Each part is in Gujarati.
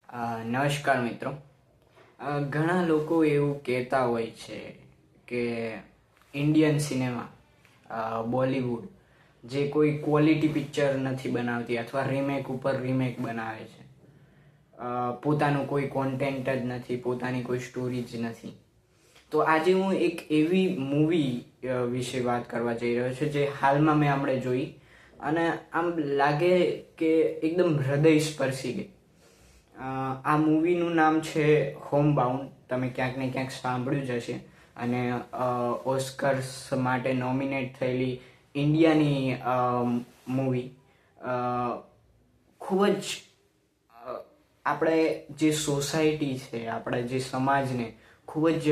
નમસ્કાર મિત્રો. ઘણા લોકો એવું કહેતા હોય છે કે ઇન્ડિયન સિનેમા, બોલિવૂડ જે કોઈ ક્વોલિટી પિક્ચર નથી બનાવતી અથવા રીમેક ઉપર રીમેક બનાવે છે. પોતાનું કોઈ કોન્ટેન્ટ જ નથી, પોતાની કોઈ સ્ટોરી જ નથી. તો આજે હું એક એવી મૂવી વિશે વાત કરવા જઈ રહ્યો છું જે હાલમાં મેં હમણાં જોઈ અને આમ લાગે કે એકદમ હૃદય સ્પર્શી ગઈ. આ મૂવીનું નામ છે હોમ બાઉન્ડ. તમે ક્યાંક ને ક્યાંક સાંભળ્યું જ હશે અને ઓસ્કર્સ માટે નોમિનેટ થયેલી ઇન્ડિયાની મૂવી. ખૂબ જ આપણે જે સોસાયટી છે, આપણા જે સમાજને ખૂબ જ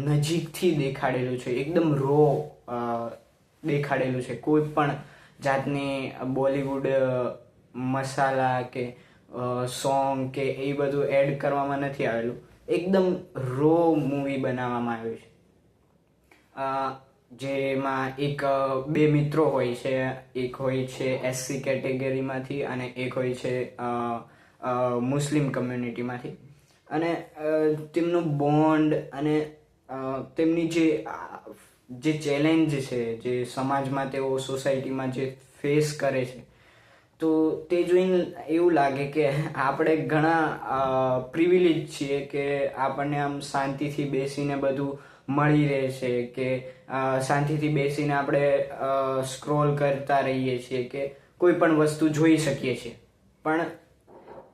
નજીકથી દેખાડેલું છે, એકદમ રો દેખાડેલું છે. કોઈ પણ જાતની બોલિવૂડ મસાલા કે સોંગ કે એ બધું એડ કરવામાં નથી આવેલું. એકદમ રો મૂવી બનાવવામાં આવ્યું છે. જેમાં બે મિત્રો હોય છે. એક હોય છે SC કેટેગરીમાંથી અને એક હોય છે મુસ્લિમ કમ્યુનિટીમાંથી. અને તેમનું બોન્ડ અને તેમની જે ચેલેન્જ છે, જે સમાજમાં તેઓ સોસાયટીમાં જે ફેસ કરે છે, તો તે જોઈને એવું લાગે કે આપણે ઘણા પ્રિવિલેજ છીએ કે આપણને આમ શાંતિથી બેસીને બધું મળી રહે છે, કે શાંતિથી બેસીને આપણે સ્ક્રોલ કરતા રહીએ છીએ કે કોઈ પણ વસ્તુ જોઈ શકીએ છીએ. પણ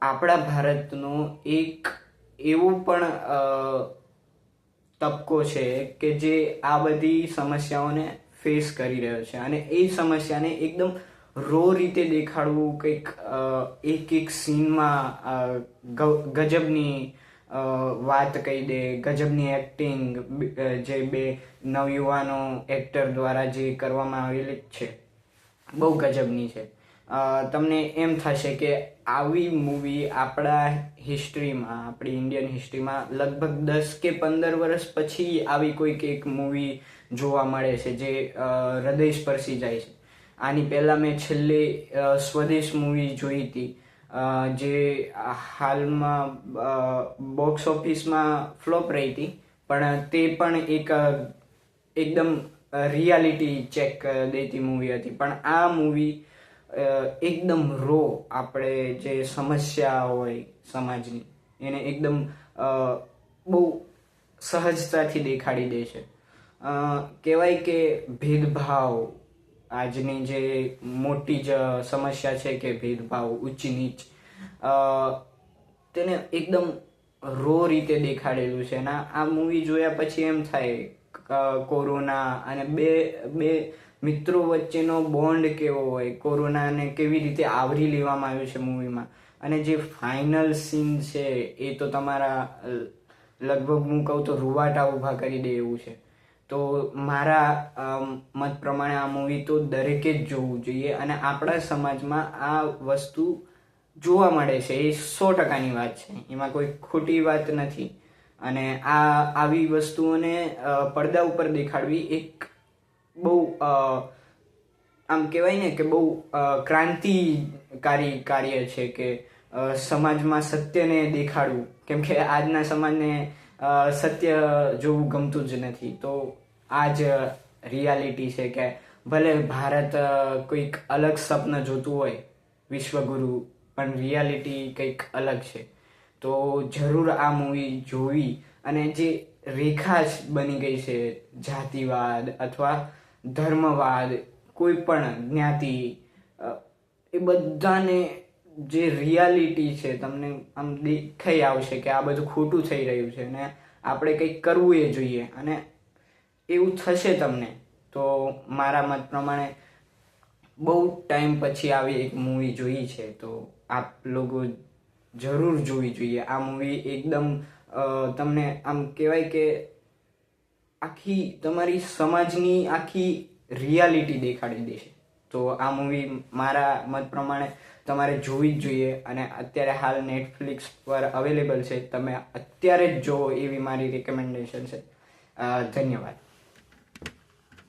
આપણા ભારતનો એક એવો પણ તબકો છે કે જે આ બધી સમસ્યાઓને ફેસ કરી રહ્યો છે અને એ સમસ્યાને એકદમ રો રીતે દેખાડવું, કંઈક એક સીનમાં ગજબની વાત કહી દે, ગજબની એક્ટિંગ જે બે નવયુવાનો એક્ટર દ્વારા જે કરવામાં આવેલી છે, બહુ ગજબની છે. તમને એમ થશે કે આવી મૂવી આપણા હિસ્ટ્રીમાં, આપણી ઇન્ડિયન હિસ્ટ્રીમાં લગભગ 10 કે 15 વર્ષ પછી આવી કોઈક એક મૂવી જોવા મળે છે જે હૃદય સ્પર્શી જાય છે. આની પહેલાં મેં છેલ્લે સ્વદેશ મૂવી જોઈ હતી, જે હાલમાં બોક્સ ઓફિસમાં ફ્લોપ રહી હતી, પણ તે પણ એકદમ રિયાલિટી ચેક દેતી મૂવી હતી. પણ આ મૂવી એકદમ રો, આપણે જે સમસ્યા હોય સમાજની એને એકદમ બહુ સહજતાથી દેખાડી દે છે. કહેવાય કે ભેદભાવ, આજની જે મોટી જ સમસ્યા છે કે ભેદભાવ, ઊંચ નીચ, તેને એકદમ રો રીતે દેખાડેલું છે. અને આ મૂવી જોયા પછી એમ થાય કોરોના અને બે મિત્રો વચ્ચેનો બોન્ડ કેવો હોય, કોરોનાને કેવી રીતે આવરી લેવામાં આવ્યું છે મૂવીમાં. અને જે ફાઇનલ સીન છે એ તો તમારા લગભગ હું કહું તો રૂવાટા ઊભા કરી દે એવું છે. તો મારા મત પ્રમાણે આ મૂવી તો દરેકે જ જોવું જોઈએ. અને આપણા સમાજમાં આ વસ્તુ જોવા મળે છે, એ 100%ની વાત છે, એમાં કોઈ ખોટી વાત નથી. અને આવી વસ્તુઓને પડદા ઉપર દેખાડવી એક બહુ આમ કહેવાય ને કે બહુ ક્રાંતિકારી કાર્ય છે કે સમાજમાં સત્યને દેખાડવું. કેમ કે આજના સમાજને સત્ય જોવું ગમતું જ નથી. તો આ જ રિયાલિટી છે કે ભલે ભારત કોઈક અલગ સપના જોતું હોય, વિશ્વગુરુ, પણ રિયાલિટી કંઈક અલગ છે. તો જરૂર આ મૂવી જોવી. અને જે રેખા બની ગઈ છે જાતિવાદ અથવા ધર્મવાદ, કોઈ પણ જ્ઞાતિ, એ બધાને જે રિયાલિટી છે તમને આમ દેખાઈ આવશે કે આ બધું ખોટું થઈ રહ્યું છે અને આપણે કંઈક કરવું એ જોઈએ. અને એવું થશે તમને. તો મારા મત પ્રમાણે બહુ ટાઈમ પછી આવી એક મૂવી જોઈ છે, તો આપ લોકો જરૂર જોવી જોઈએ. આ મૂવી એકદમ તમને આમ કહેવાય કે આખી તમારી સમાજની આખી રિયાલિટી દેખાડી દેશે. તો આ મૂવી મારા મત પ્રમાણે તમારે જોવી જ જોઈએ. અને અત્યારે હાલ નેટફ્લિક્સ પર અવેલેબલ છે, તમે અત્યારે જ જુઓ એવી મારી રિકમેન્ડેશન છે. ધન્યવાદ.